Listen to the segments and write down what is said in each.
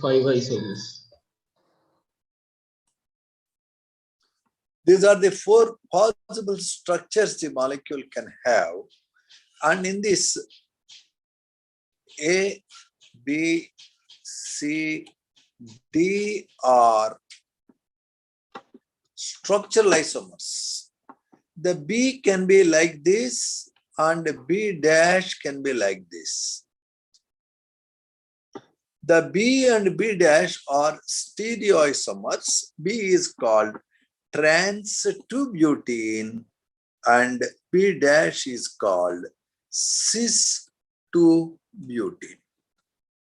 5 isomers. These are the 4 possible structures the molecule can have. And in this A, B, C, D are structural isomers. The B can be like this and B dash can be like this. The B and B dash are stereoisomers. B is called trans-2-butene and B dash is called cis-2-butene.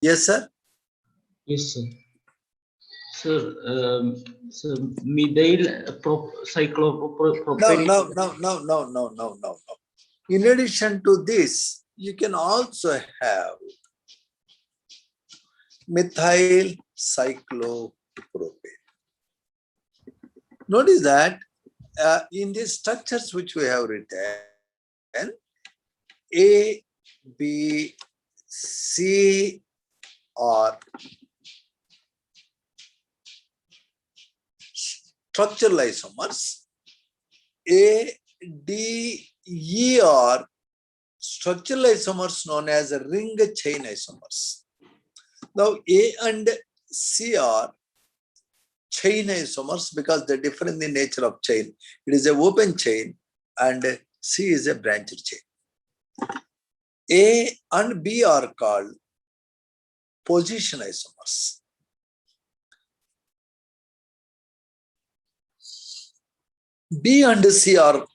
Yes, sir? Yes, sir. Sir, methyl cyclopropane. No. In addition to this, you can also have methyl cyclopropane. Notice that in these structures which we have written, A, B, C are structural isomers. A, D, E are structural isomers known as ring chain isomers. Now A and C are chain isomers because they differ in the nature of chain. It is an open chain and C is a branched chain. A and B are called position isomers. B and C are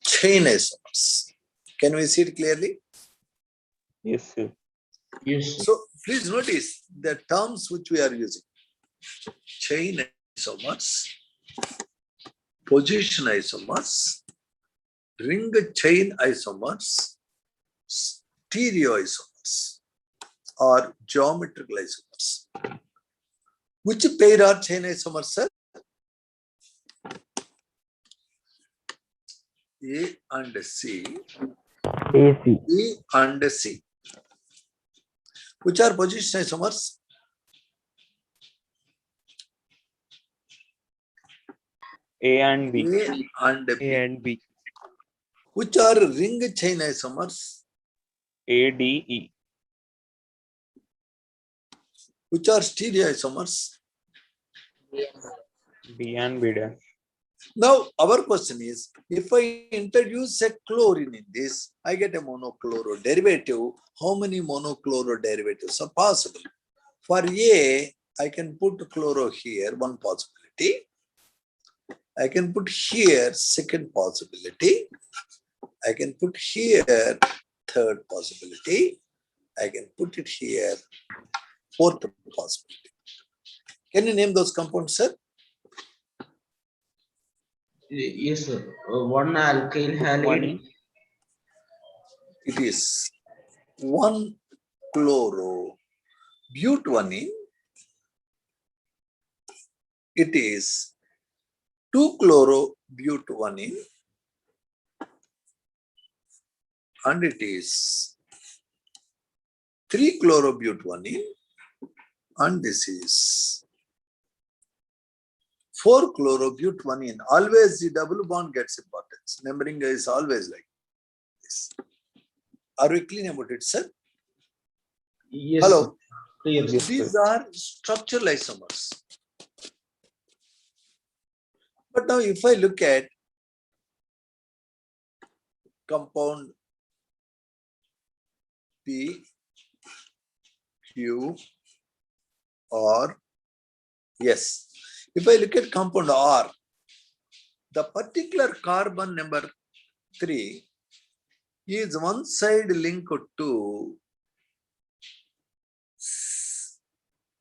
chain isomers. Can we see it clearly? Yes, sir. Yes, sir. So please notice the terms which we are using. Chain isomers, position isomers, ring chain isomers, stereoisomers or geometrical isomers. Which pair are chain isomers, sir? A and C. AC. B and C. Which are position isomers? A and B. A and B. A and B. Which are ring chain isomers? ADE. Which are stereoisomers? B and B dash. Now, our question is, if I introduce a chlorine in this, I get a monochloro derivative. How many monochloro derivatives are possible? For A, I can put chloro here, one possibility. I can put here, second possibility. I can put here, third possibility. I can put it here, fourth possibility. Can you name those compounds, sir? Yes, sir. One alkyl halide. It is 1 chloro-butanene. It is 2 chloro-butanene. And it is 3 chloro-butanene. And this is 4 chloro-butanene. Always the double bond gets importance. Numbering is always like this. Are we clear about it, sir? Yes. Hello. Sir. Clear. Yes, These sir. are structural isomers. But now if I look at compound P, Q, R, yes. If I look at compound R, the particular carbon number 3 is one side linked to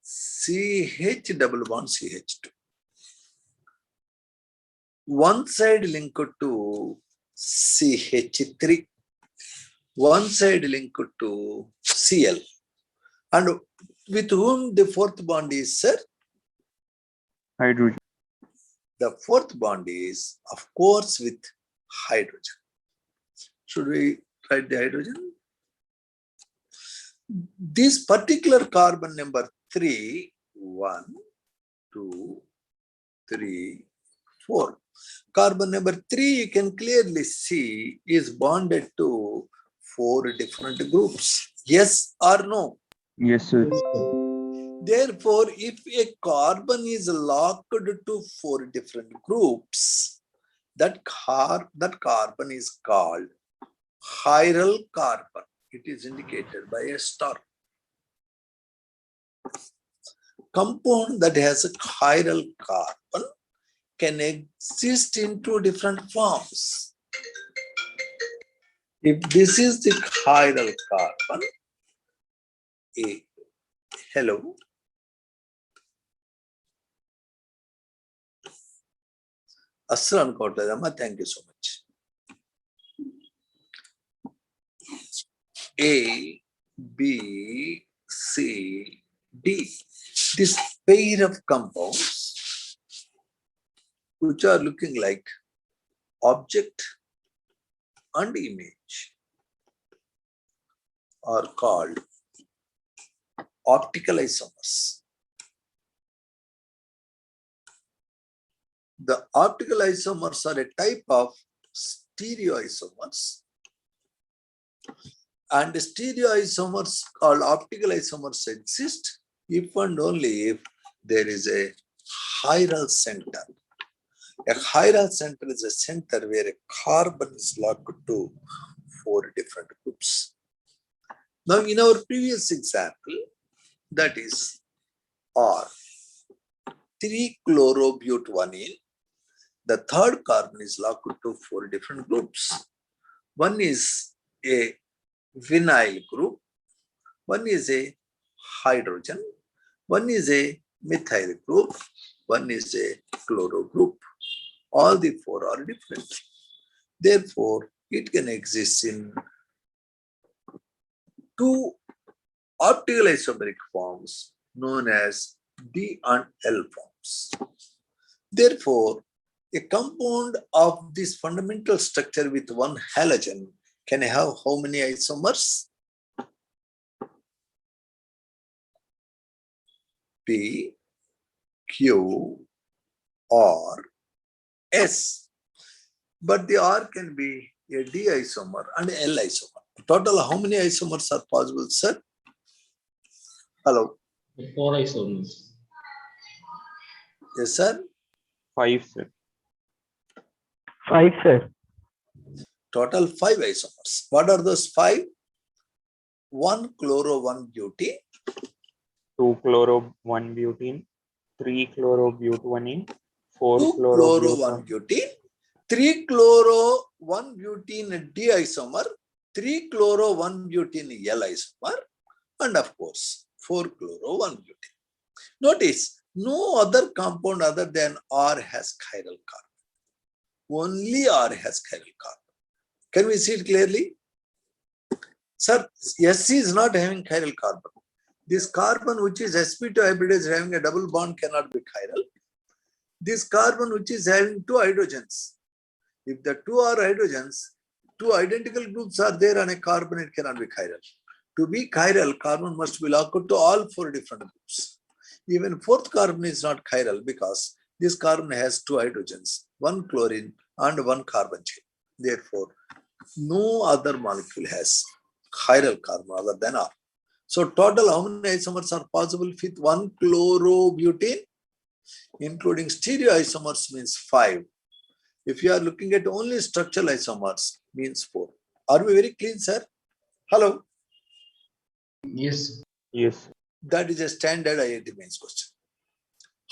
CH double bond CH2. One side linked to CH3. One side linked to Cl. And with whom the fourth bond is, sir? Hydrogen. The fourth bond is, of course, with hydrogen. Should we write the hydrogen? This particular carbon number 3, 1, 2, 3, 4. Carbon number 3, you can clearly see, is bonded to 4 different groups. Yes or no? Yes, sir. Therefore, if a carbon is locked to 4 different groups, that carbon is called chiral carbon. It is indicated by a star. Compound that has a chiral carbon can exist in 2 different forms. If this is the chiral carbon, hello. Aslan Kotadama, thank you so much. A, B, C, D. This pair of compounds, which are looking like object and image, are called optical isomers. The optical isomers are a type of stereoisomers, and stereoisomers called optical isomers exist if and only if there is a chiral center. A chiral center is a center where a carbon is locked to 4 different groups. Now, in our previous example, that is R, 3-chlorobutanone, the third carbon is locked to 4 different groups. One is a vinyl group, one is a hydrogen, one is a methyl group, one is a chloro group. All the 4 are different. Therefore, it can exist in 2 optical isomeric forms known as D and L forms. Therefore, a compound of this fundamental structure with 1 halogen can have how many isomers? P, Q, R, S. But the R can be a D isomer and L isomer. Total, how many isomers are possible, sir? Hello. 4 isomers. Yes, sir. 5, sir. 5, sir. Total 5 isomers. What are those 5? 1 chloro, 1 butene. 2 chloro, 1 butene, 3 chlorobutanone, 4 2 chloro, 1 chlorobutanone, butene. 3 chloro, 1 butene D isomer. 3 chloro, 1 butene L isomer. And of course, 4 chloro, 1 butene. Notice, no other compound other than R has chiral carbon. Only R has chiral carbon. Can we see it clearly? Sir, Sc is not having chiral carbon. This carbon which is sp2 hybridized having a double bond cannot be chiral. This carbon which is having 2 hydrogens. If the 2 are hydrogens, 2 identical groups are there on a carbon, it cannot be chiral. To be chiral, carbon must be locked to all 4 different groups. Even 4th carbon is not chiral because this carbon has 2 hydrogens, 1 chlorine and 1 carbon chain. Therefore, no other molecule has chiral carbon other than R. So total how many isomers are possible with 1 chlorobutane? Including stereoisomers means 5. If you are looking at only structural isomers, means 4. Are we very clean, sir? Hello? Yes. yes, That is a standard IIT mains question.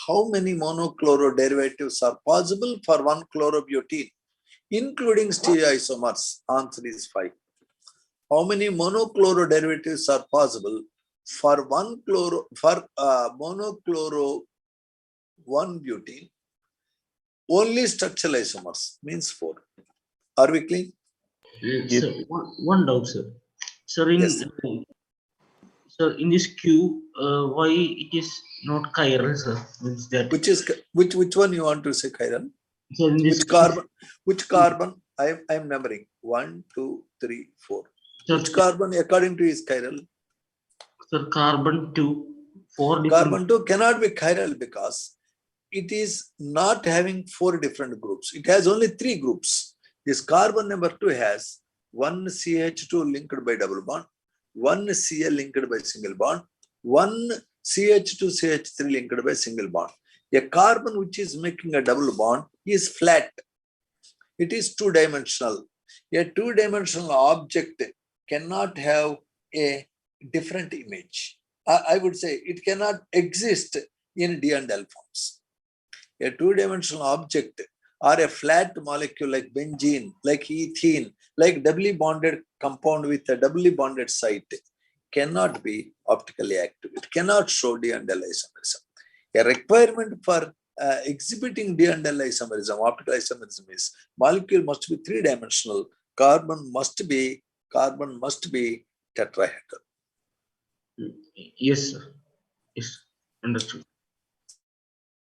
How many monochloro derivatives are possible for 1 chlorobutene, including stereoisomers? Answer is 5. How many monochloro derivatives are possible for monochloro 1 butene? Only structural isomers means 4. Are we clean? Yes. Sir, one doubt, sir. Sir, Yes. Sir, in this Q, why it is not chiral, sir? Means that. Which one you want to say, chiral? Sir, in this Which carbon? Which carbon? I am numbering 1, 2, 3, 4. Sir, Which carbon according to is chiral? Sir, carbon 2, 4 different. Carbon 2 cannot be chiral because it is not having 4 different groups. It has only 3 groups. This carbon number 2 has one CH2 linked by double bond, one Cl linked by single bond, one CH2 CH3 linked by single bond. A carbon which is making a double bond is flat. It is two-dimensional. A two-dimensional object cannot have a different image. I would say it cannot exist in D and L forms. A two-dimensional object or a flat molecule like benzene, like ethene, like doubly bonded compound with a doubly bonded site cannot be optically active. It cannot show D and L isomerism. A requirement for exhibiting D and L isomerism, optical isomerism, is molecule must be three-dimensional. Carbon must be tetrahedral. Yes, sir. Yes, understood.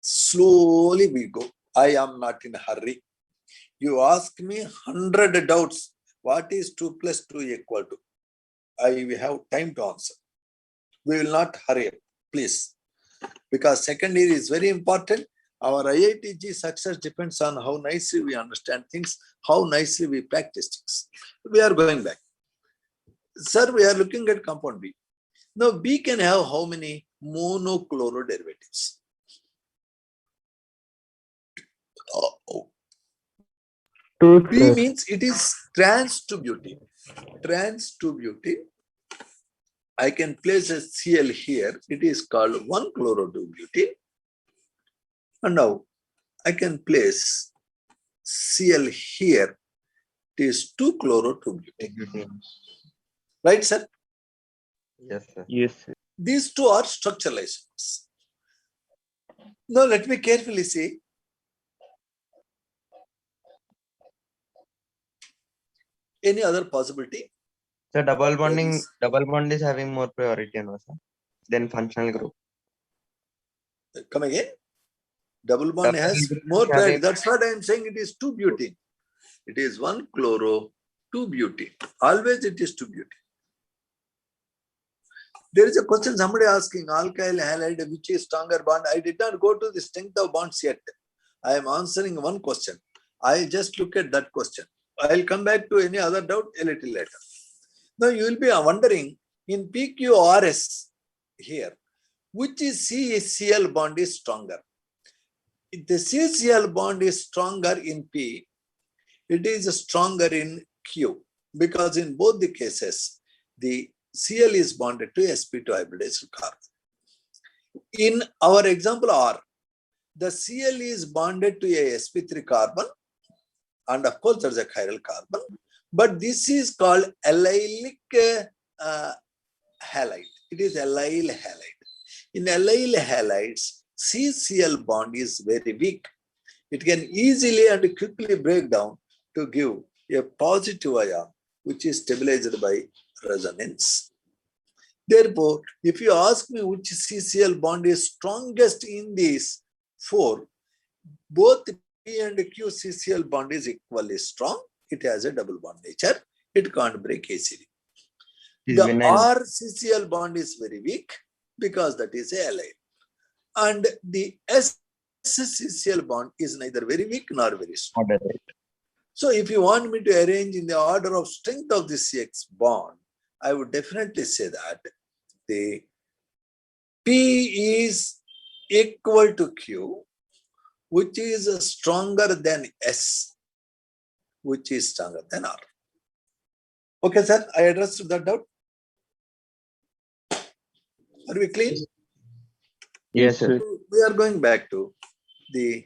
Slowly we go. I am not in a hurry. You ask me 100 doubts. What is 2 plus 2 equal to? I will have time to answer. We will not hurry up, please. Because second year is very important. Our IITG success depends on how nicely we understand things, how nicely we practice things. We are going back. Sir, we are looking at compound B. Now, B can have how many monochloro derivatives? Two, B sir. means it is trans to butene. Trans to butene. I can place a Cl here. It is called 1-chloro-2-butene. And now I can place Cl here. It is 2-chloro-2-butene. Right, sir? Yes, sir. Yes, sir. These two are structural isomers. Now let me carefully see. Any other possibility? So double bonding, Yes. double bond is having more priority, no, sir, than functional group. Come again. Double bond Double has group more is priority. having- That's what I am saying. It is 2-butene. It is 1-chloro-2-butene. Always it is 2-butene. There is a question somebody asking, alkyl halide, which is stronger bond? I did not go to the strength of bonds yet. I am answering one question. I just look at that question. I'll come back to any other doubt a little later. Now you will be wondering, in PQRS here, which is CCl bond is stronger? If the CCl bond is stronger in P, it is stronger in Q, because in both the cases, the Cl is bonded to sp2 hybridized carbon. In our example R, the Cl is bonded to a sp3 carbon, and of course there is a chiral carbon, but this is called allylic halide. It is allyl halide. In allyl halides, CCl bond is very weak. It can easily and quickly break down to give a positive ion, which is stabilized by resonance. Therefore, if you ask me which CCl bond is strongest in these 4, both P and Q CCl bond is equally strong. It has a double bond nature. It can't break easily. Is The vinyl. R CCl bond is very weak because that is a allyl. And the S CCl bond is neither very weak nor very strong. Moderate. So if you want me to arrange in the order of strength of the CX bond, I would definitely say that the P is equal to Q, which is stronger than S, which is stronger than R. Okay, sir, I addressed that doubt. Are we clear? Yes, sir. We are going back to the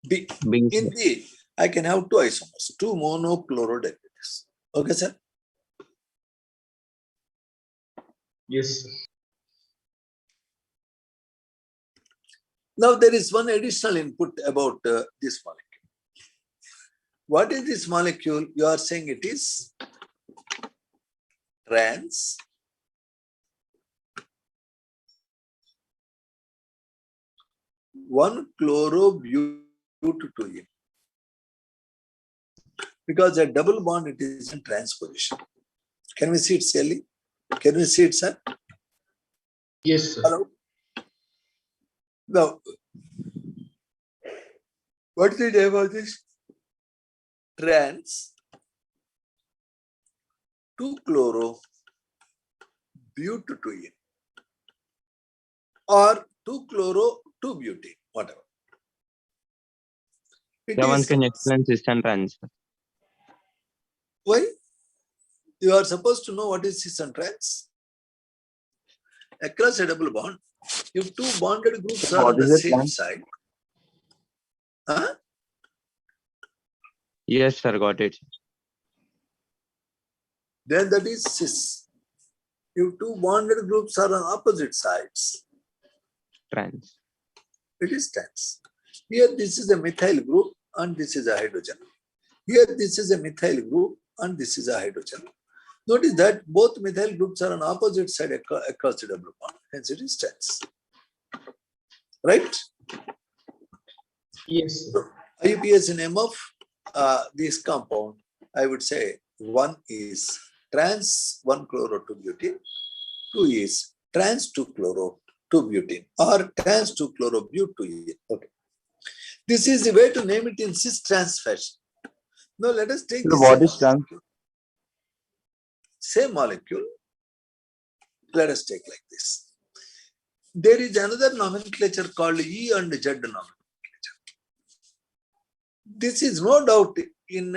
B. B, In B, I can have 2 isomers, 2 monochloro derivatives. Okay, sir? Yes, sir. Now there is one additional input about this molecule. What is this molecule? You are saying it is trans one chloro-but2-ene. Because a double bond, it is in trans position. Can we see it, Sally? Can we see it, sir? Yes, sir. Hello. Now, what is the name of this? Trans 2-chloro-butadiene or 2-chloro-2-butene, whatever. It Yeah, one is can explain cis and trans. why you are supposed to know what is cis and trans. Across a double bond, if two bonded groups are What on the is it, same man? side, huh? Yes, sir, got it. Then that is cis. If two bonded groups are on opposite sides, Trans. it is trans. Here this is a methyl group and this is a hydrogen. Here this is a methyl group and this is a hydrogen. Notice that both methyl groups are on opposite side across the double bond, hence it is trans. Right? Yes, sir. IUPAC name of this compound, I would say one is trans 1-chloro-2-butene, two is trans 2-chloro-2-butene or trans 2-chloro-butene. Okay. This is the way to name it in cis-trans fashion. Now let us take So the what is trans? same molecule. Let us take like this. There is another nomenclature called E and Z nomenclature. This is no doubt in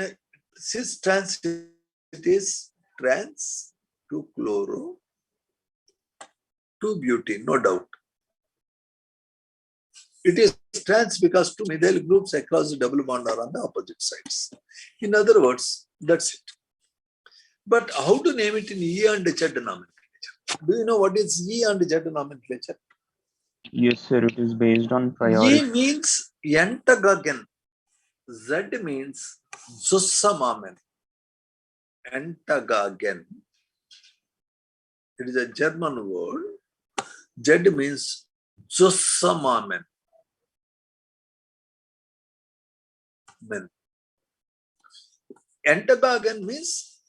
cis-trans, it is trans 2-chloro-2-butene, no doubt. It is trans because two methyl groups across the double bond are on the opposite sides. In other words, that's it. But how to name it in E and Z nomenclature? Do you know what is E and Z nomenclature? Yes, sir. It is based on E priority. means entagagen. Z means zusammen. Entagagen. It is a German word. Z means zusammen. Entagagen means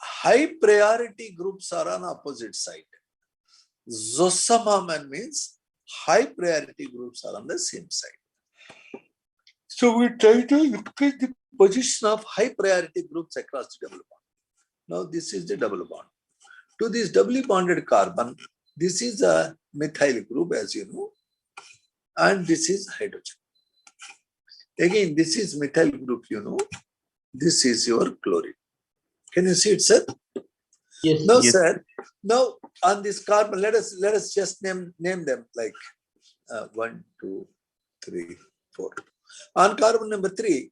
high priority groups are on opposite side. Zusammen means high priority groups are on the same side. So we try to look at the position of high priority groups across the double bond. Now this is the double bond. To this doubly bonded carbon, this is a methyl group, as you know, and this is hydrogen. Again, this is methyl group, you know. This is your chlorine. Can you see it, sir? Yes, Now, Yes. sir, now on this carbon, let us just name them like 1, 2, 3, 4. On carbon number 3,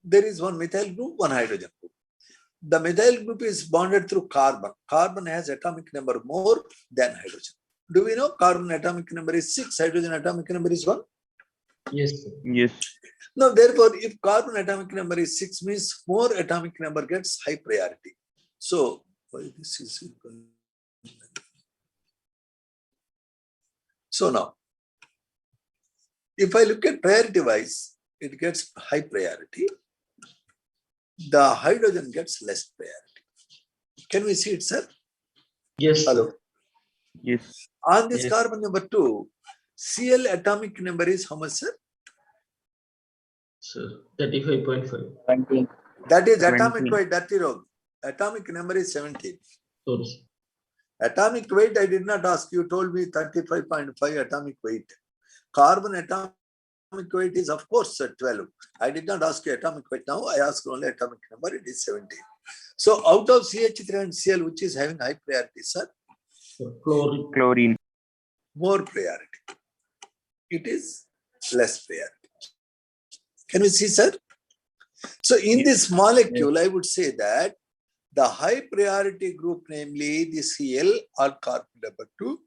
there is one methyl group, one hydrogen group. The methyl group is bonded through carbon. Carbon has atomic number more than hydrogen. Do we know carbon atomic number is 6, hydrogen atomic number is 1? yes, sir. Yes. Now, therefore, if carbon atomic number is 6 means more atomic number gets high priority. So, why this is equal? So now, if I look at priority wise, it gets high priority. The hydrogen gets less priority. Can we see it, sir? Yes, sir. Hello. Yes. On this Yes. carbon number 2, Cl atomic number is how much, sir? Sir, 35.5. That is atomic 20. weight, dirty rogue. Atomic number is 17. Sorry, sir. Atomic weight, I did not ask. You told me 35.5 atomic weight. Carbon atomic weight is, of course, 12. I did not ask you atomic weight now. I asked only atomic number. It is 17. So, out of CH3 and Cl, which is having high priority, sir? Sir, chlorine. Chlorine. More priority. It is less priority. Can we see, sir? So, in this molecule, I would say that the high priority group, namely the Cl or carbon number 2,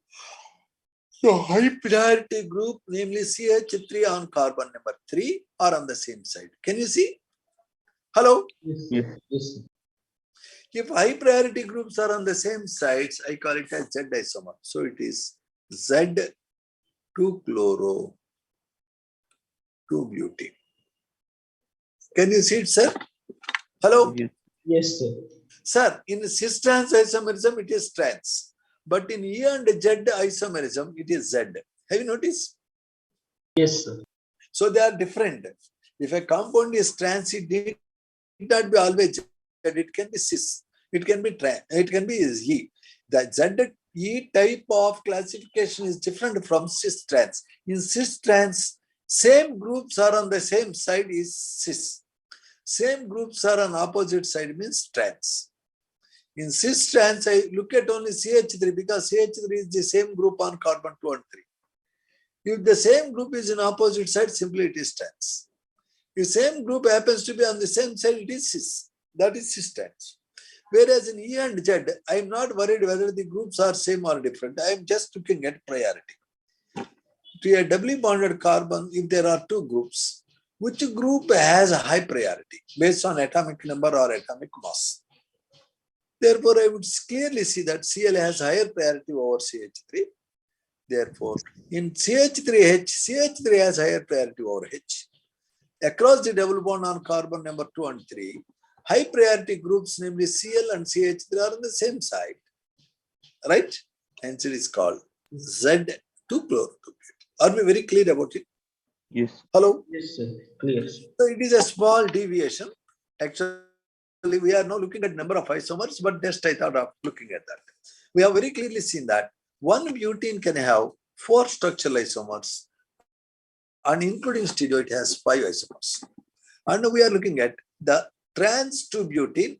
the high priority group, namely CH3 on carbon number 3, are on the same side. Can you see? Hello? Yes, Yes. sir. Yes, sir. If high priority groups are on the same sides, I call it as Z isomer. So it is Z2-chloro-2-butene. Can you see it, sir? Hello? Yes. Yes, sir. Sir, in cis-trans isomerism, it is trans. But in E and Z isomerism, it is Z. Have you noticed? Yes, sir. So they are different. If a compound is trans, it need not be always Z. It can be cis. It can be trans. It can be E. The Z E type of classification is different from cis trans. In cis trans, same groups are on the same side is cis. Same groups are on opposite side means trans. In cis trans, I look at only CH3 because CH3 is the same group on carbon 2 and 3. If the same group is in opposite side, simply it is trans. If same group happens to be on the same side, it is cis. That is cis trans. Whereas in E and Z, I am not worried whether the groups are same or different. I am just looking at priority. To a doubly bonded carbon, if there are two groups, which group has a high priority based on atomic number or atomic mass? Therefore, I would clearly see that Cl has higher priority over CH3. Therefore, in CH3H, CH3 has higher priority over H. Across the double bond on carbon number 2 and 3, high priority groups, namely Cl and CH3, are on the same side. Right? Hence it is called Z2-chloro-2-butene. Are we very clear about it? Yes. Hello? Yes, sir. Clear, sir. So it is a small deviation. Actually, we are now looking at number of isomers, but just I thought of looking at that. We have very clearly seen that one butene can have 4 structural isomers, and including stereo, it has 5 isomers. And we are looking at the trans 2-butene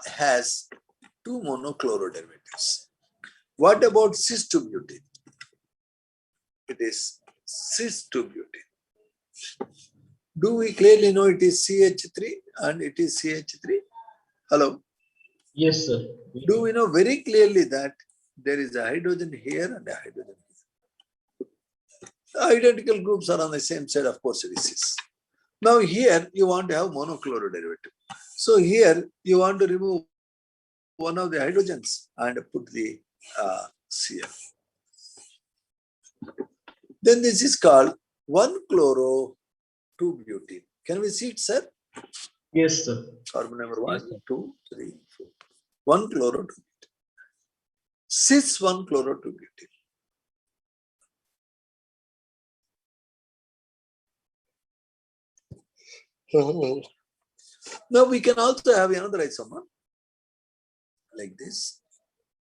has 2 monochloro derivatives. What about cis 2-butene? It is cis 2-butene. Do we clearly know it is CH3 and it is CH3? Hello? Yes, sir. Do we know very clearly that there is a hydrogen here and a hydrogen here? The identical groups are on the same side, of course, it is cis. Now here you want to have monochloro derivative. So here you want to remove one of the hydrogens and put the Cl. Then this is called 1-chloro-2-butene. Can we see it, sir? Yes, sir. Carbon number 1, Yes, sir. 2, 3, 4. 1-chloro-2-butene. Cis 1-chloro-2-butene. Now we can also have another isomer like this.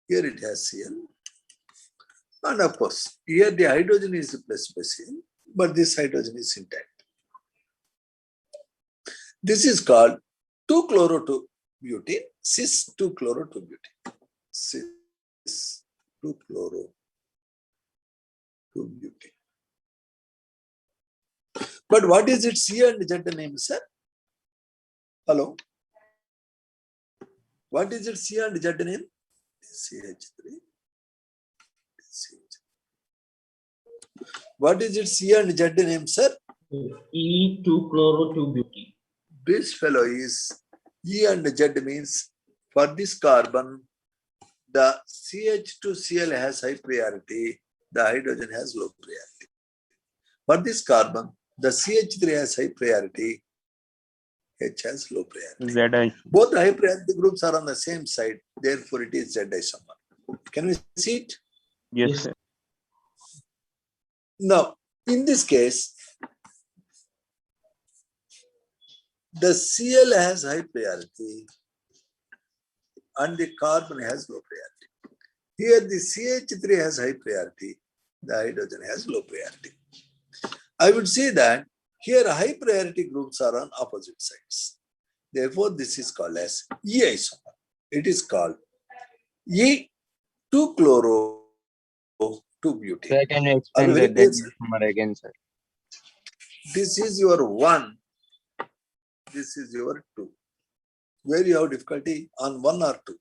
Here it has Cl. And of course, here the hydrogen is replaced by Cl, but this hydrogen is intact. This is called 2-chloro-2-butene, cis 2-chloro-2-butene. Cis 2-chloro-2-butene. But what is its C and Z name, sir? Hello? What is its C and Z name? CH3. What is its C and Z name, sir? E2-chloro-2-butene. This fellow is E and Z means for this carbon, the CH2Cl has high priority, the hydrogen has low priority. For this carbon, the CH3 has high priority, H has low priority. Z isomer. Both high priority groups are on the same side, therefore it is Z isomer. Can we see it? Yes, Yes. sir. Now, in this case, the Cl has high priority and the carbon has low priority. Here the CH3 has high priority, the hydrogen has low priority. I would say that here high priority groups are on opposite sides. Therefore, this is called as E isomer. It is called E2-chloro-2-butene. Sir, can you Are you explain very the clear, Z sir? isomer again, sir? This is your 1. This is your 2. Where you have difficulty on 1 or 2?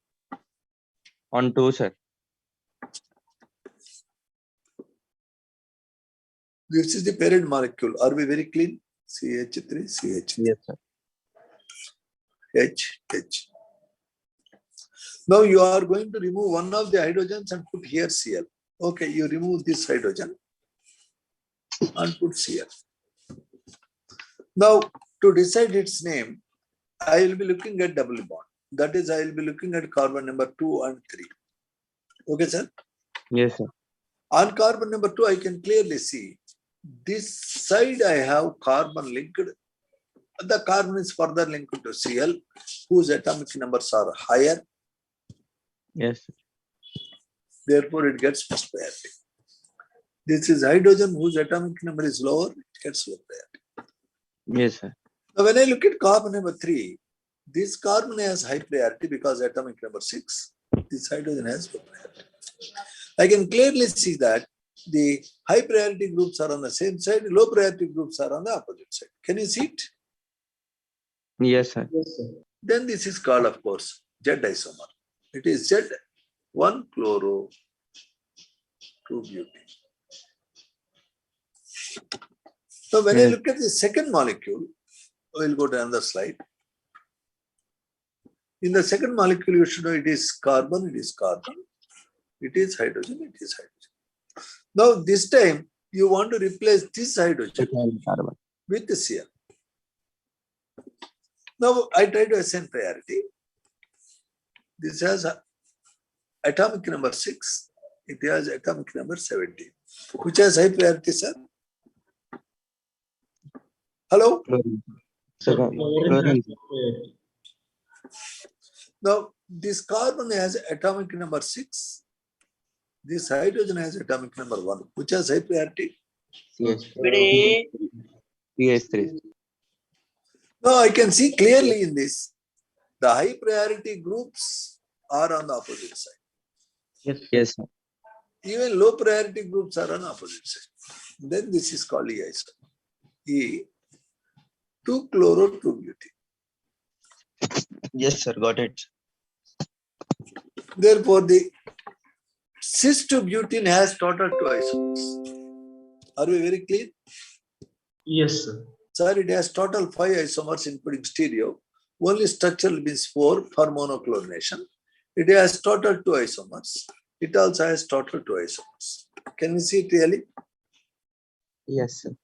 On 2, sir. This is the parent molecule. Are we very clean? CH3, CH, Yes, sir. H, H. Now you are going to remove one of the hydrogens and put here Cl. Okay, you remove this hydrogen and put Cl. Now, to decide its name, I will be looking at double bond. That is, I will be looking at carbon number 2 and 3. Okay, sir. Yes, sir. On carbon number 2, I can clearly see this side I have carbon linked. The carbon is further linked to Cl, whose atomic numbers are higher. Yes, sir. Therefore, it gets first priority. This is hydrogen, whose atomic number is lower. It gets low priority. Yes, sir. Now, when I look at carbon number 3, this carbon has high priority because atomic number 6. This hydrogen has low priority. I can clearly see that the high priority groups are on the same side, low priority groups are on the opposite side. Can you see it? Yes, sir. Yes, sir. Then this is called, of course, Z isomer. It is Z1-chloro 2-butene. So when I Yes. look at the second molecule, we'll go to another slide. In the second molecule, you should know it is carbon, it is carbon. It is hydrogen, it is hydrogen. Now, this time, you want to replace this hydrogen Carbon. with the Cl. Now, I try to assign priority. This has atomic number 6. It has atomic number 17. Which has high priority, sir? Hello? Chlorine. So Second. chlorine has Chlorine. no priority. Now, this carbon has atomic number 6. This hydrogen has atomic number 1. Which has high priority? Yes. Yes. PS3. Now, I can see clearly in this, the high priority groups are on the opposite side. Yes. Yes, sir. Even low priority groups are on opposite side. Then this is called E isomer. E 2-chloro 2-butene. Yes, sir. Got it. Therefore, the cis-2-butene has total 2 isomers. Are we very clear? Yes, sir. Sir, it has total 5 isomers including stereo. Only structural means 4 for monochlorination. It has total 2 isomers. It also has total 2 isomers. Can we see it really? Yes, sir.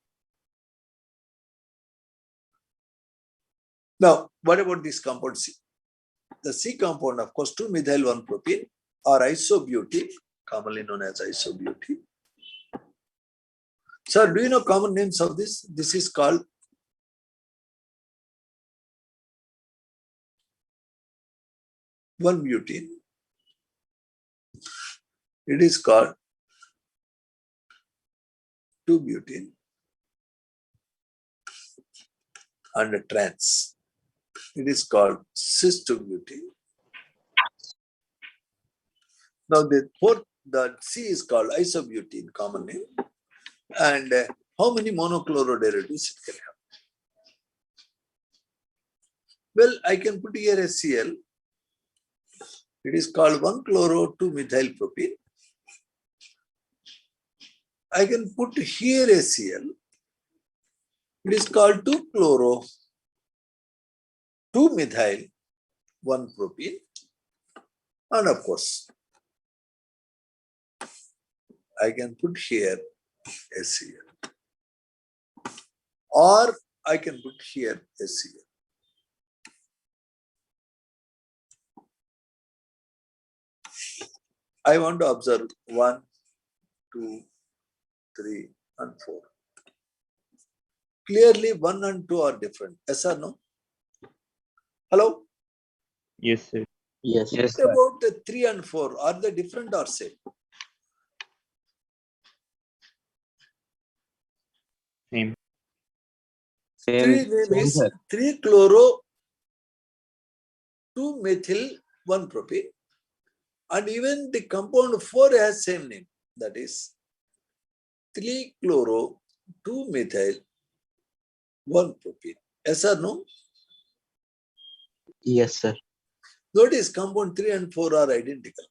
Now, what about this compound C? The C compound, of course, 2-methyl-1-propene or isobutene, commonly known as isobutene. Sir, do you know common names of this? This is called 1-butene. It is called 2-butene and trans. It is called cis-2-butene. Now, the C is called isobutene, common name. And how many monochloro derivatives it can have? Well, I can put here a Cl. It is called 1-chloro 2-methyl-propene. I can put here a Cl. It is called 2-chloro 2-methyl-1-propene. And of course, I can put here a Cl. Or I can put here a Cl. I want to observe 1, 2, 3, and 4. Clearly, 1 and 2 are different. Yes or no? Hello? Yes, sir. Yes. Yes, What sir. about the 3 and 4? Are they different or same? Same. 3 Same, name same, is sir. 3-chloro 2-methyl-1-propene. And even the compound 4 has same name. That is 3-chloro 2-methyl-1-propene. Yes or no? Yes, sir. Notice compound 3 and 4 are identical.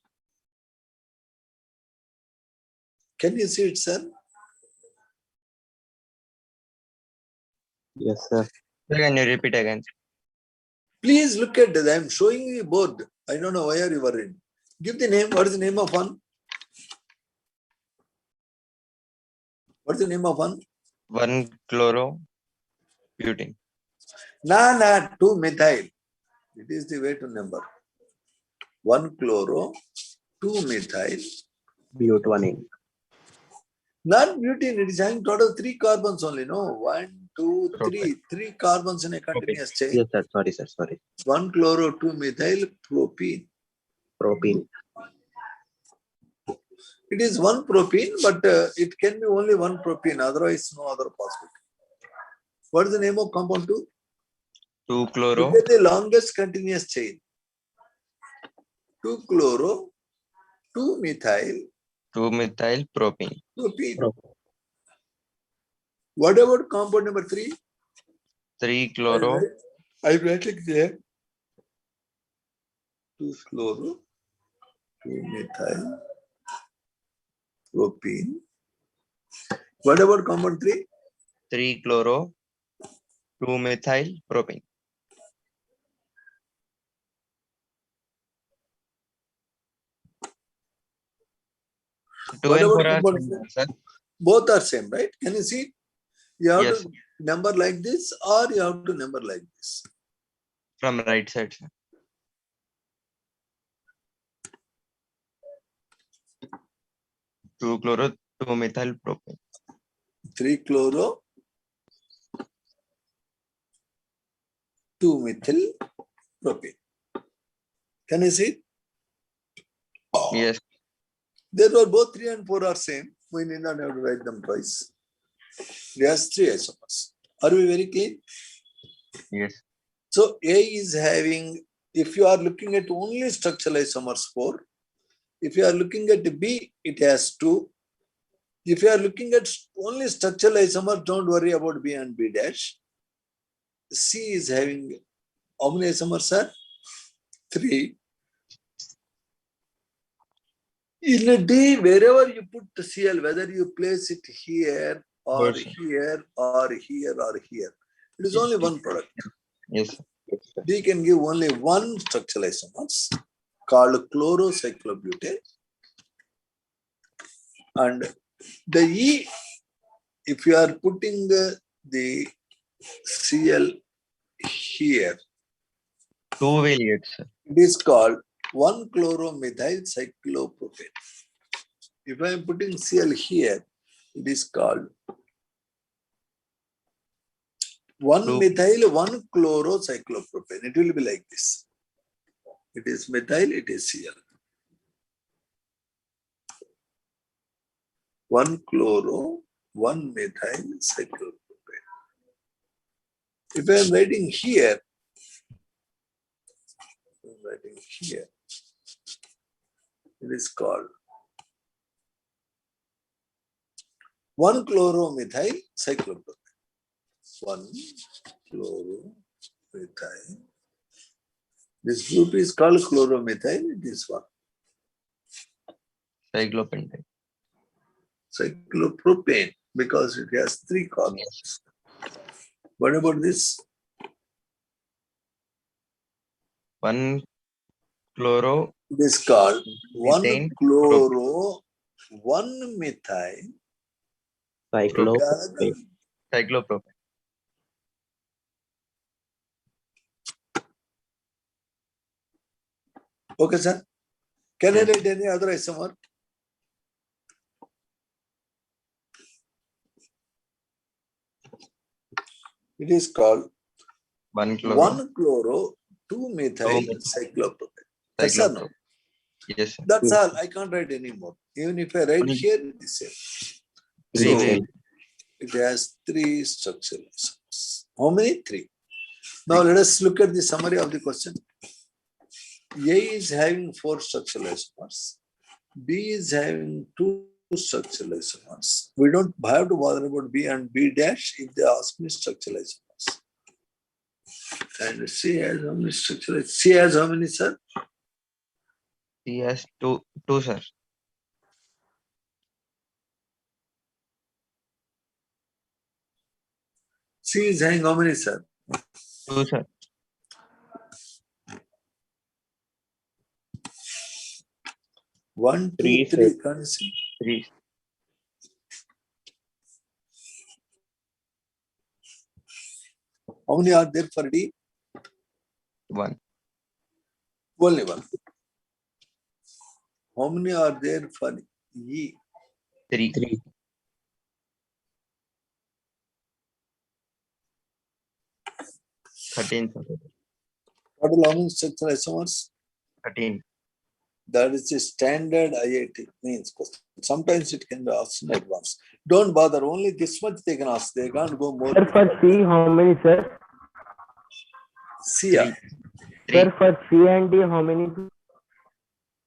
Can you see it, sir? Yes, sir. Can you repeat again? Please look at it. I am showing you both. I don't know why you are in. Give the name. What is the name of one? What is the name of one? 1-chloro butene. Nah, 2-methyl. It is the way to number. 1-chloro 2-methyl. Butanene. Not butane, it is having total 3 carbons only, no? 1, 2, 3. 3 carbons in a continuous chain. Yes, sir. Sorry, sir. Sorry. 1-chloro-2-methyl propene. Propene. It is one propene, but it can be only one propene, otherwise no other possibility. What is the name of compound 2? 2-chloro. Look at the longest continuous chain. 2-chloro, 2-methyl 2-methyl propene. propene. What about compound number 3? 3-chloro. I write it there. 2-chloro, 2-methyl propene. What about compound 3? 3-chloro. 2-methyl propene. Two What and about four are compound same, 4? sir. Both are same, right? Can you see? You have Yes, to number like this or you have to number like this. from right side, sir. 2-chloro, 2-methyl propane. 3-chloro, 2-methyl propane. Can you see? Yes, Therefore, both 3 and 4 are same. We need not have to write them twice. It has 3 isomers. Are we very clear? yes. So A is having, if you are looking at only structural isomers 4, if you are looking at B, it has 2. If you are looking at only structural isomers, don't worry about B and B dash. C is having, how many isomers, sir? 3. In a D, wherever you put the Cl, whether you place it here or Good, sir. here or here or here, it is only one product. Yes, sir. D can give only one structural isomers called chlorocyclobutane. And the E, if you are putting the Cl here, 2 will get, sir. it is called 1-chloromethyl cyclopropane. If I am putting Cl here, it is called 1-methyl 1-chlorocyclopropane. It will be like this. It is methyl, it is Cl. 1-chloro, 1-methyl cyclopropane. If I am writing here, it is called 1-chloromethyl cyclopropane. 1-chloromethyl. This group is called chloromethyl. It is one. Cyclopentane. Cyclopropane because it has 3 carbons. What about this? 1-chloro. It is called Methane 1-chloro, 1-methyl. Cyclopropane. Cyclopropane. Okay, sir. Can I write any other isomer? It is called 1-chloro, 2-methyl cyclopropane. That's all. No? Yes, sir. That's all. I can't write anymore. Even if I write here, it is same. So it has 3 structural isomers. How many? 3. Now let us look at the summary of the question. A is having 4 structural isomers. B is having 2 structural isomers. We don't have to bother about B and B dash if they ask me structural isomers. And C has how many structural? C has how many, sir? He has two, sir. C is having how many, sir? 2, sir. 1, 2, 3, 3. sir. Can't you see? 3. How many are there for D? 1. Only 1. How many are there for E? 3. 3. Thirteen. Total how many structural isomers? 13. That is the standard IIT means question. Sometimes it can be asked in advance. Don't bother, only this much they can ask. They can't go more. Sir, for C, how many, sir? C. Yeah. 3. Sir, for C and D, how many?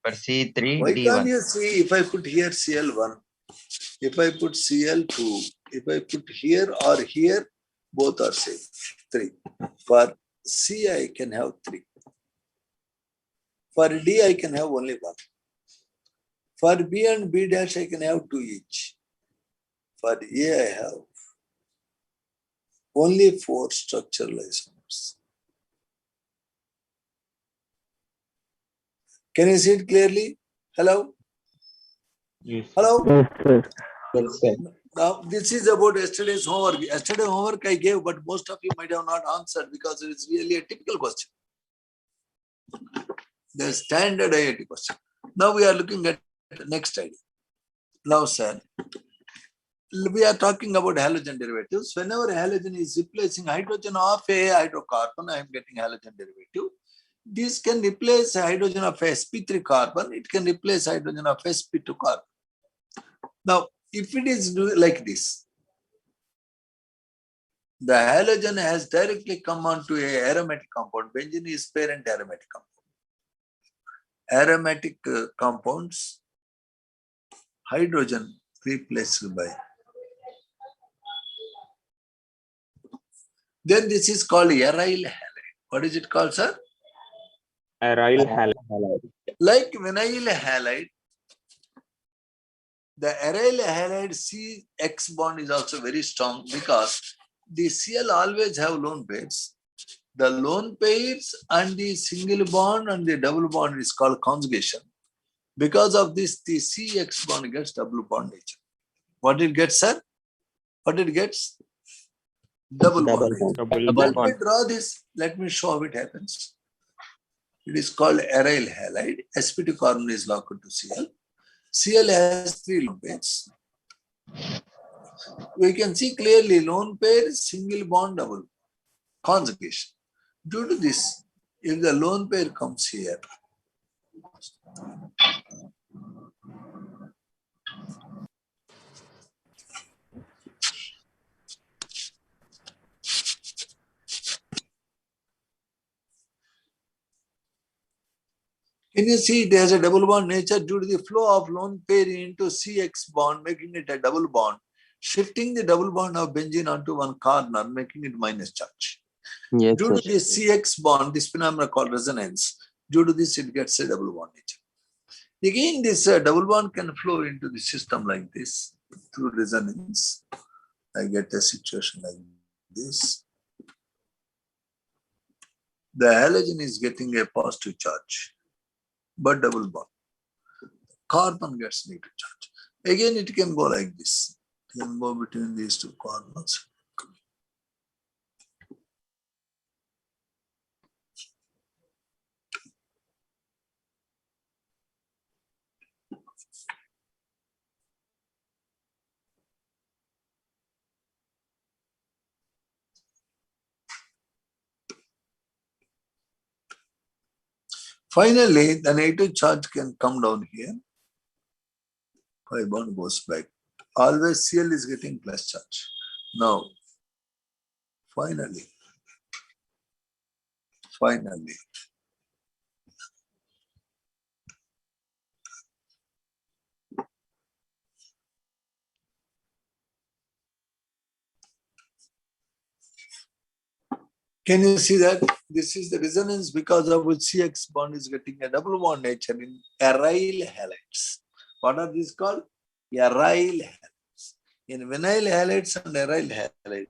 For C, 3, Why D, can't 1. you see if I put here Cl1, if I put Cl2, if I put here or here, both are same, 3. For C, I can have 3. For D, I can have only 1. For B and B dash, I can have 2 each. For A, I have only 4 structural isomers. Can you see it clearly? Hello? Yes. Hello? Yes, sir. Yes, sir. Now, this is about yesterday's homework. Yesterday homework I gave, but most of you might have not answered because it is really a typical question. The standard IIT question. Now we are looking at the next idea. Now, sir, we are talking about halogen derivatives. Whenever halogen is replacing hydrogen of a hydrocarbon, I am getting halogen derivative. This can replace hydrogen of sp3 carbon. It can replace hydrogen of sp2 carbon. Now, if it is like this, the halogen has directly come onto a aromatic compound. Benzene is parent aromatic compound. Aromatic compounds, hydrogen replaced by. Then this is called aryl halide. What is it called, sir? Aryl halide. Like vinyl halide, the aryl halide CX bond is also very strong because the Cl always have lone pairs. The lone pairs and the single bond and the double bond is called conjugation. Because of this, the CX bond gets double bond nature. What it gets, sir? What it gets? Double bond. Let me draw this. Let me show how it happens. It is called aryl halide. sp2 carbon is locked to Cl. Cl has 3 lone pairs. We can see clearly lone pair, single bond, double conjugation. Due to this, if the lone pair comes here, can you see it has a double bond nature due to the flow of lone pair into CX bond, making it a double bond, shifting the double bond of benzene onto one corner, making it minus charge. Yes, Due to this CX bond, this phenomena called resonance, due to this it gets a double bond nature. Again, this double bond can flow into the system like this through resonance. I get a situation like this. The halogen is getting a positive charge, but double bond. Carbon gets negative charge. Again, it can go like this. It can go between these two carbons. Finally, the negative charge can come down here. Pi bond goes back. Always Cl is getting plus charge. Now, finally, can you see that? This is the resonance because of which CX bond is getting a double bond nature in aryl halides. What are these called? Aryl halides. In vinyl halides and aryl halides,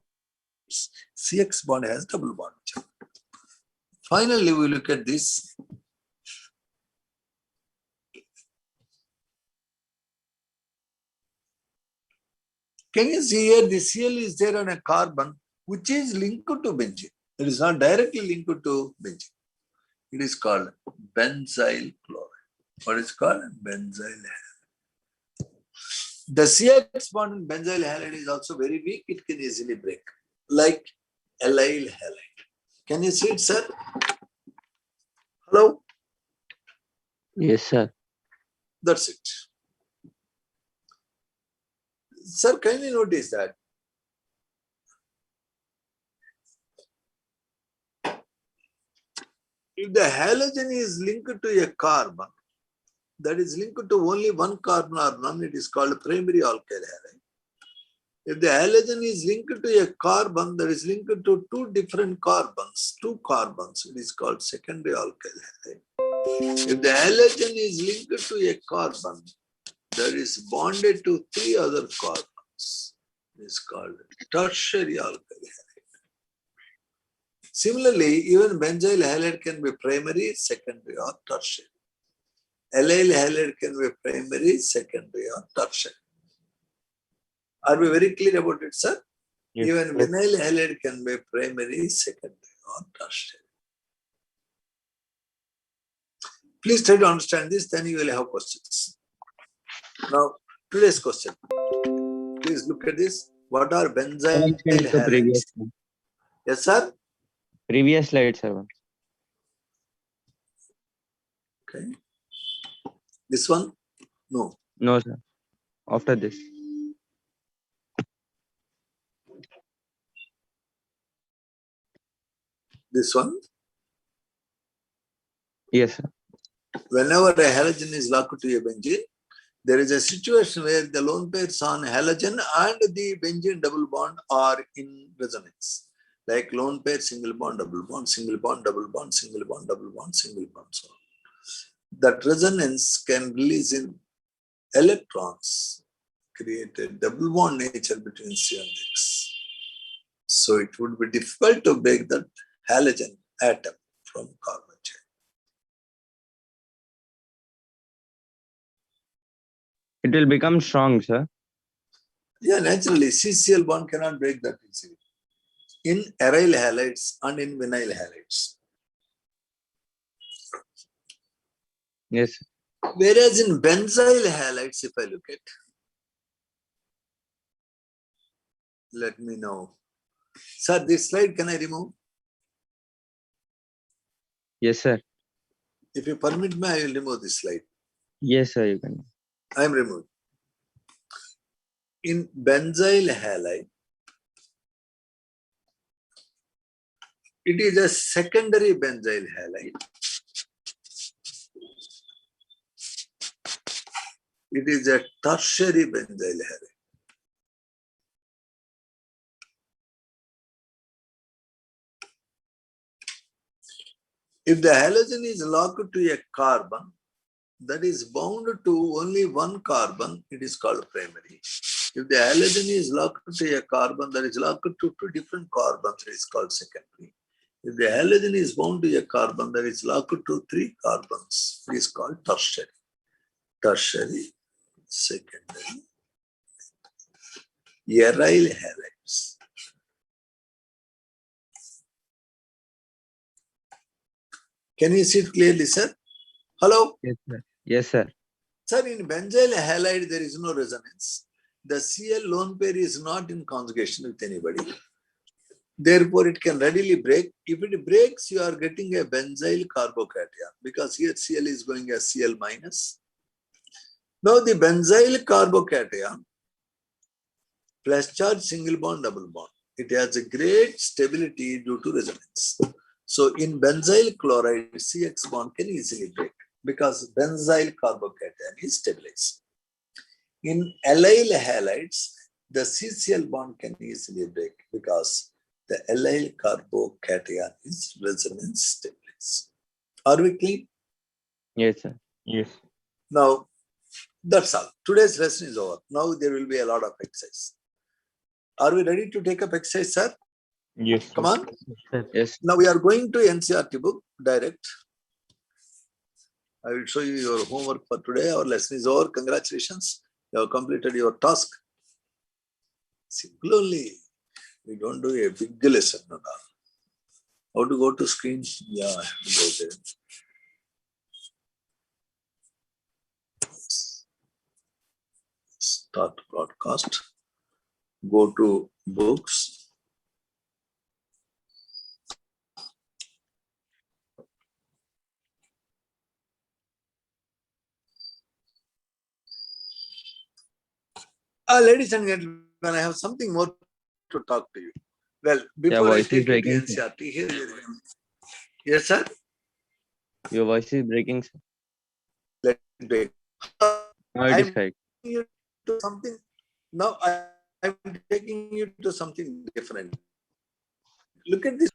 CX bond has double bond nature. Finally, we look at this. Can you see here the Cl is there on a carbon which is linked to benzene. It is not directly linked to benzene. It is called benzyl chloride. What is called benzyl halide. The CX bond in benzyl halide is also very weak. It can easily break, like allyl halide. Can you see it, sir? Hello? Yes, sir. That's it. Sir, kindly notice that if the halogen is linked to a carbon that is linked to only one carbon or none, it is called primary alkyl halide. If the halogen is linked to a carbon that is linked to two different carbons, it is called secondary alkyl halide. If the halogen is linked to a carbon that is bonded to three other carbons, it is called tertiary alkyl halide. Similarly, even benzyl halide can be primary, secondary, or tertiary. Allyl halide can be primary, secondary, or tertiary. Are we very clear about it, sir? Yes. Even vinyl halide can be primary, secondary, or tertiary. Please try to understand this, then you will have questions. Now, today's question. Please look at this. What are benzyl halides? Yes, sir? Previous slide, sir. Okay. This one? No. No, sir. After this. This one? Yes, sir. Whenever a halogen is locked to a benzene, there is a situation where the lone pairs on halogen and the benzene double bond are in resonance. Like lone pair, single bond, double bond, single bond, double bond, single bond, double bond, single bond, so on. That resonance can release in electrons, create a double bond nature between C and X. So it would be difficult to break that halogen atom from carbon chain. It will become strong, sir. Yeah, naturally, CCl bond cannot break that easily. In aryl halides and in vinyl halides. Yes, sir. Whereas in benzyl halides, if I look at, let me know. Sir, this slide can I remove? Yes, sir. If you permit me, I will remove this slide. Yes, sir, you can. I am removed. In benzyl halide, it is a secondary benzyl halide. It is a tertiary benzyl halide. If the halogen is locked to a carbon that is bound to only one carbon, it is called primary. If the halogen is locked to a carbon that is locked to two different carbons, it is called secondary. If the halogen is bound to a carbon that is locked to three carbons, it is called tertiary. Tertiary, secondary, aryl halides. Can you see it clearly, sir? Hello? Yes, sir. Yes, sir. Sir, in benzyl halide, there is no resonance. The Cl lone pair is not in conjugation with anybody. Therefore, it can readily break. If it breaks, you are getting a benzyl carbocation because here Cl is going as Cl minus. Now, the benzyl carbocation plus charge single bond, double bond. It has a great stability due to resonance. So, in benzyl chloride, CX bond can easily break because benzyl carbocation is stabilized. In allyl halides, the CCl bond can easily break because the allyl carbocation is resonance stabilized. Are we clear? Yes, sir. Yes. Now, that's all. Today's lesson is over. Now there will be a lot of exercise. Are we ready to take up exercise, sir? Yes. Come on. Yes. Now we are going to NCERT book direct. I will show you your homework for today. Our lesson is over. Congratulations. You have completed your task. Simple only. We don't do a big lesson. No. How to go to screen? Yeah, I have to go there. Start broadcast. Go to books. Ladies and gentlemen, I have something more to talk to you. Well, before I voice is take you to breaking, sir. NCRT, here you go. Yes, sir. Your voice is breaking, sir. Let it break. Now it is I'm correct. taking you to something. Now I'm taking you to something different. Look at this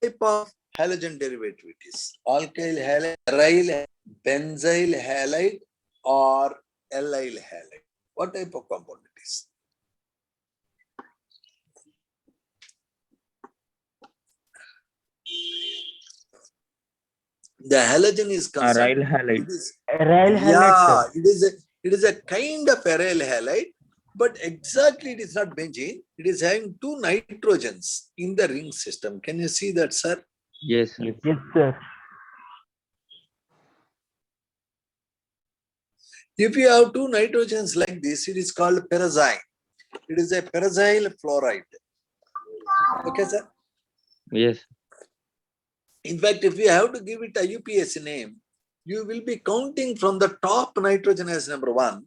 type of halogen derivative. It is alkyl halide, aryl, benzyl halide, or allyl halide. What type of compound it is? The halogen is concerned. Aryl halide. It is, Aryl halide, yeah, sir. it is a kind of aryl halide, but exactly it is not benzene. It is having two nitrogens in the ring system. Can you see that, sir? Yes, sir. Yes, sir. If you have two nitrogens like this, it is called pyrazine. It is a pyrazyl fluoride. Okay, sir? Yes. In fact, if you have to give it a UPS name, you will be counting from the top nitrogen as number 1.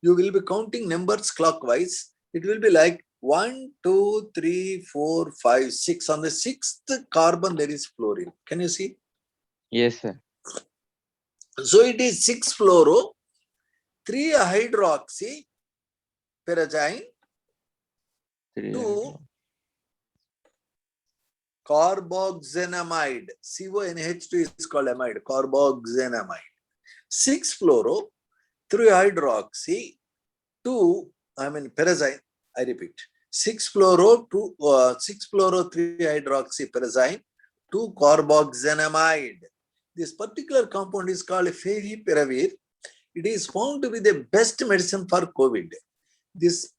You will be counting numbers clockwise. It will be like 1, 2, 3, 4, 5, 6. On the 6th carbon, there is fluorine. Can you see? Yes, sir. So it is 6-fluoro, 3-hydroxy, pyrazine, 2 carboxenamide. CONH2 is called amide, carboxenamide. 6-fluoro, 3-hydroxy, 2, pyrazine, I repeat, 6-fluoro, 3-hydroxy pyrazine, 2 carboxenamide. This particular compound is called favipiravir. It is found to be the best medicine for COVID. This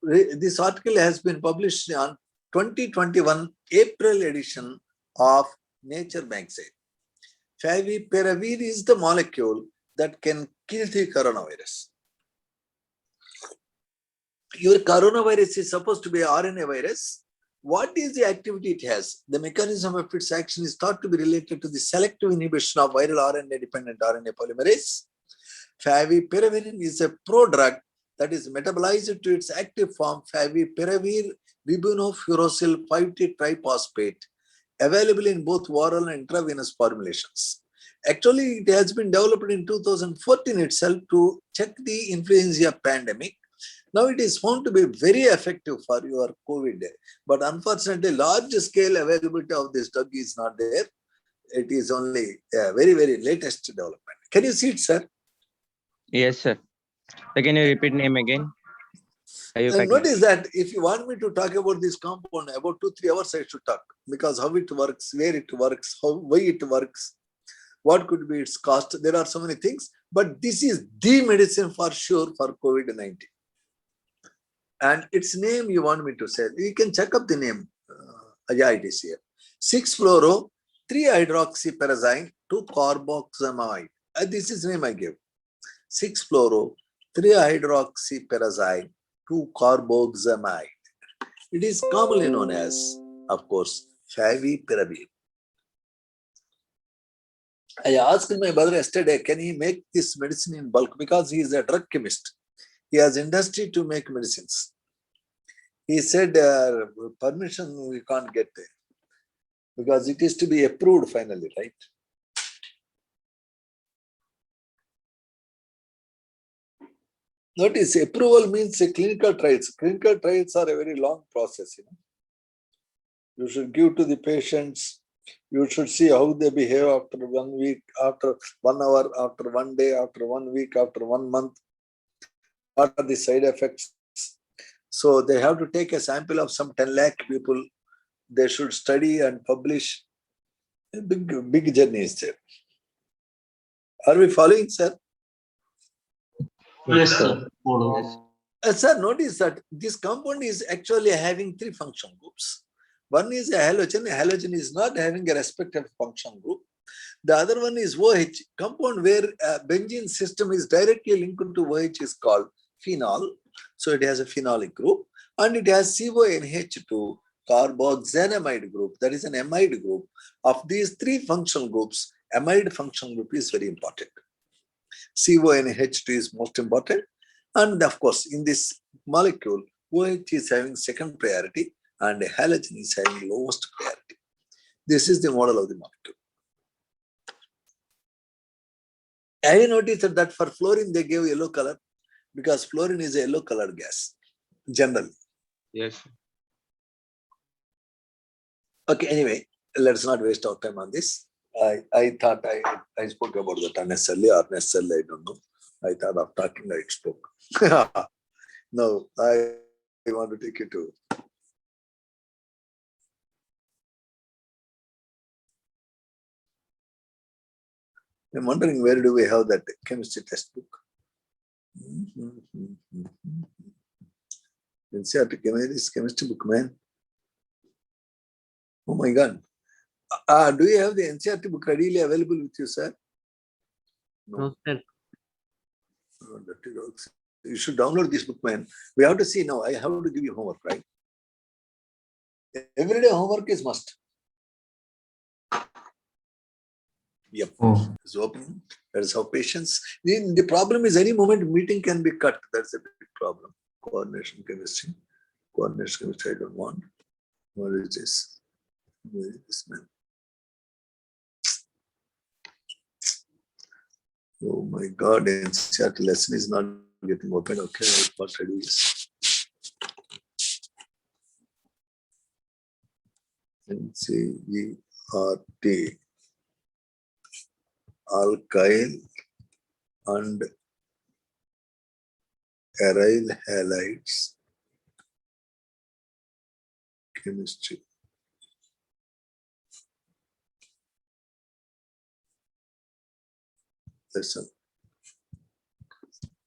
article has been published on 2021 April edition of Nature magazine. Favipiravir is the molecule that can kill the coronavirus. Your coronavirus is supposed to be an RNA virus. What is the activity it has? The mechanism of its action is thought to be related to the selective inhibition of viral RNA-dependent RNA polymerase. Favipiravir is a prodrug that is metabolized to its active form, favipiravir bubenofurosyl 5-triphosphate, available in both oral and intravenous formulations. Actually, it has been developed in 2014 itself to check the influenza pandemic. Now it is found to be very effective for your COVID. But unfortunately, large scale availability of this drug is not there. It is only a very, very latest development. Can you see it, sir? Yes, sir. So can you repeat name again? Notice that if you want me to talk about this compound, about 2-3 hours I should talk, because how it works, where it works, why it works, what could be its cost. There are so many things, but this is the medicine for sure for COVID-19. And its name you want me to say, you can check up the name. Yeah, it is here. 6-fluoro, 3-hydroxypyrazine, 2-carboxamide. This is the name I gave. 6-fluoro, 3-hydroxypyrazine, 2-carboxamide. It is commonly known as, of course, favipiravir. I asked my brother yesterday, can he make this medicine in bulk? Because he is a drug chemist. He has industry to make medicines. He said, permission we can't get there because it is to be approved finally, right? Notice approval means clinical trials. Clinical trials are a very long process. You should give to the patients. You should see how they behave after 1 week, after 1 hour, after 1 day, after 1 week, after 1 month. What are the side effects? So they have to take a sample of some 10 lakh people. They should study and publish. A big journey is there. Are we following, sir? Yes, sir. Follow. Sir, notice that this compound is actually having 3 function groups. One is a halogen. A halogen is not having a respective function group. The other one is OH. Compound where benzene system is directly linked to OH is called phenol. So it has a phenolic group and it has CONH2 carboxanamide group. That is an amide group. Of these three functional groups, amide functional group is very important. CONH2 is most important. And of course, in this molecule, OH is having second priority and halogen is having lowest priority. This is the model of the molecule. Have you noticed that for fluorine they gave yellow color? Because fluorine is a yellow colored gas, generally. Yes. Okay, anyway, let's not waste our time on this. I thought I spoke about that unnecessarily or necessarily, I don't know. I thought of talking, I spoke. No, I want to take you to. I'm wondering where do we have that chemistry textbook? NCERT chemistry book, man. Oh my God. Do you have the NCERT book readily available with you, sir? No, sir. Oh, you should download this book, man. We have to see now. I have to give you homework, right? Everyday homework is must. Yep. Oh. It's open. That is how patience. The problem is any moment meeting can be cut. That's a big problem. Coordination chemistry. Coordination chemistry I don't want. What is this? Where is this, man? Oh my God, NCERT lesson is not getting open. Okay, what I do is NCERT alkyl and aryl halides chemistry. Lesson.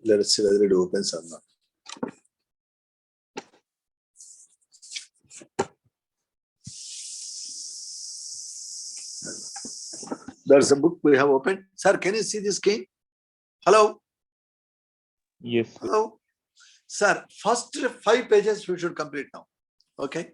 Let us see whether it opens or not. There's a book we have opened. Sir, can you see this screen? Hello? Yes. Hello? Sir, first 5 pages we should complete now. Okay?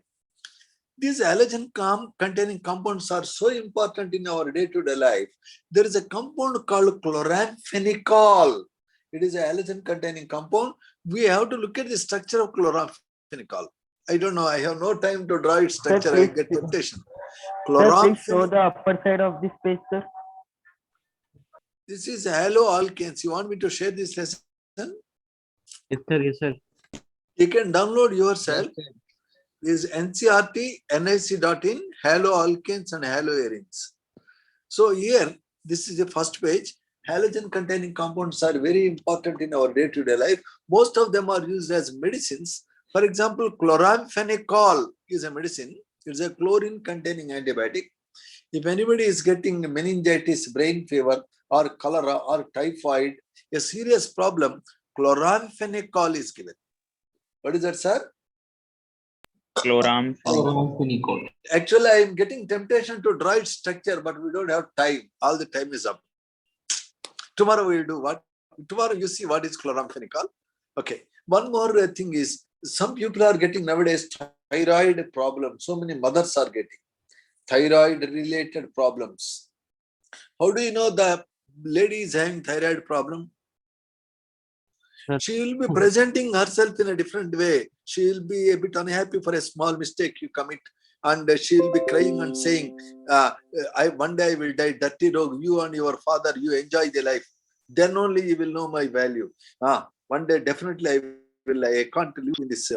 These halogen containing compounds are so important in our day-to-day life. There is a compound called chloramphenicol. It is a halogen containing compound. We have to look at the structure of chloramphenicol. I don't know. I have no time to draw its structure. I get temptation. Sir, please show the upper side of this page, sir. This is haloalkanes. You want me to share this lesson? Yes, sir. Yes, sir. You can download yourself. This is ncrt.nic.in, haloalkanes and haloarenes. So here, this is the first page. Halogen containing compounds are very important in our day-to-day life. Most of them are used as medicines. For example, chloramphenicol is a medicine. It's a chlorine containing antibiotic. If anybody is getting meningitis, brain fever, or cholera, or typhoid, a serious problem, chloramphenicol is given. What is that, sir? Chloramphenicol. Actually, I am getting temptation to draw its structure, but we don't have time. All the time is up. Tomorrow we will do what? Tomorrow you see what is chloramphenicol. Okay. One more thing is, some people are getting nowadays thyroid problems. So many mothers are getting thyroid-related problems. How do you know the lady is having thyroid problem? She will be presenting herself in a different way. She will be a bit unhappy for a small mistake you commit, and she will be crying and saying, one day I will die, dirty dog, you and your father, you enjoy the life. Then only you will know my value. One day definitely I can't live in this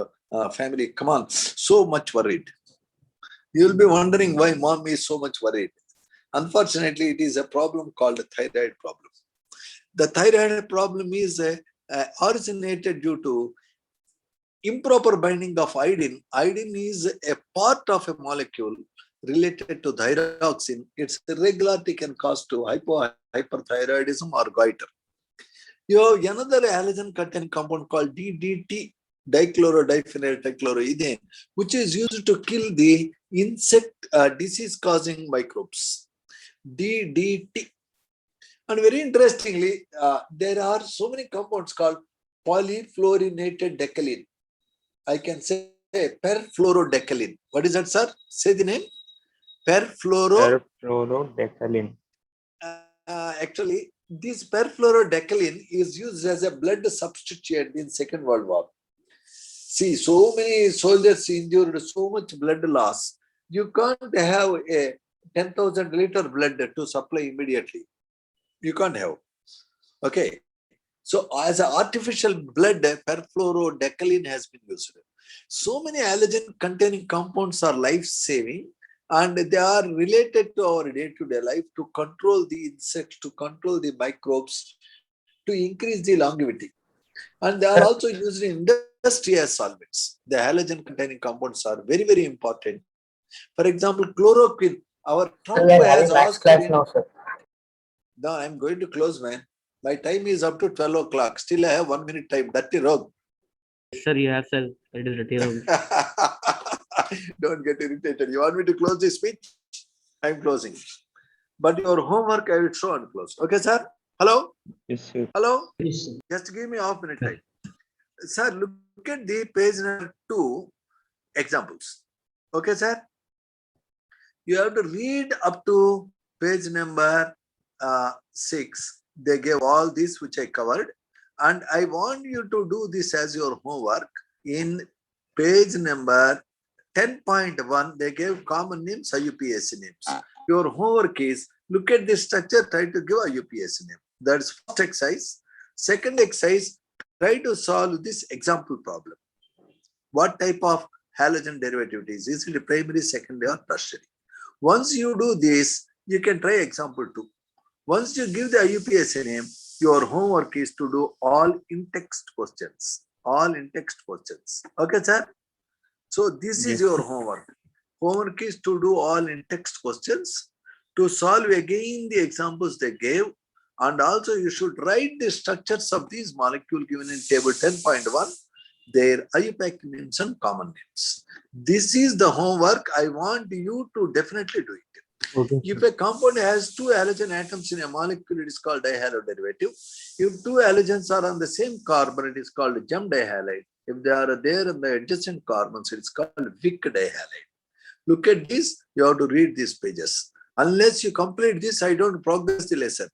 family. Come on, so much worried. You will be wondering why mom is so much worried. Unfortunately, it is a problem called a thyroid problem. The thyroid problem is originated due to improper binding of iodine. Iodine is a part of a molecule related to thyroxine. Its irregularity can cause to hyperthyroidism or goiter. You have another halogen containing compound called DDT, dichlorodiphenyl trichloroethane, which is used to kill the insect disease-causing microbes. DDT. And very interestingly, there are so many compounds called polyfluorinated decalin. I can say perfluorodecalin. What is that, sir? Say the name. Perfluorodecalin. Actually, this perfluorodecalin is used as a blood substituent in Second World War. See, so many soldiers endured so much blood loss. You can't have a 10,000 liter blood to supply immediately. You can't have. Okay. So as an artificial blood, perfluorodecalin has been used. So many allergen containing compounds are life-saving, and they are related to our day-to-day life to control the insects, to control the microbes, to increase the longevity. And they are also used in industry as solvents. The halogen containing compounds are very, very important. For example, chloroquine. Our Trump We are has having max asked. class now, sir. No, I'm going to close, man. My time is up to 12 o'clock. Still, I have 1 minute time. Dirty rogue. Sir, you have said it is dirty rogue. Don't get irritated. You want me to close this speech? I'm closing. But your homework, I will show and close. Okay, sir? Hello? Yes, sir. Hello? Yes, sir. Just give me half minute time. Sir, look at the page number 2 examples. Okay, sir? You have to read up to page number 6. They gave all this which I covered. And I want you to do this as your homework. In page number 10.1, they gave common names, IUPAC names. Your homework is look at this structure, try to give a IUPAC name. That's first exercise. Second exercise, try to solve this example problem. What type of halogen derivative it is? Is it primary, secondary, or tertiary? Once you do this, you can try example 2. Once you give the IUPAC name, your homework is to do all in-text questions. All in-text questions. Okay, sir? So this is Yes. your homework. Homework is to do all in-text questions, to solve again the examples they gave, and also you should write the structures of these molecules given in table 10.1, their IUPAC names and common names. This is the homework. I want you to definitely do it. Okay. If a compound has 2 halogen atoms in a molecule, it is called dihaloderivative. If 2 halogens are on the same carbon, it is called gem dihalide. If they are there in the adjacent carbons, it is called Wick dihalide. Look at this. You have to read these pages. Unless you complete this, I don't progress the lesson.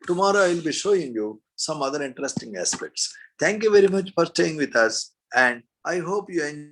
Tomorrow I will be showing you some other interesting aspects. Thank you very much for staying with us, and I hope you enjoy.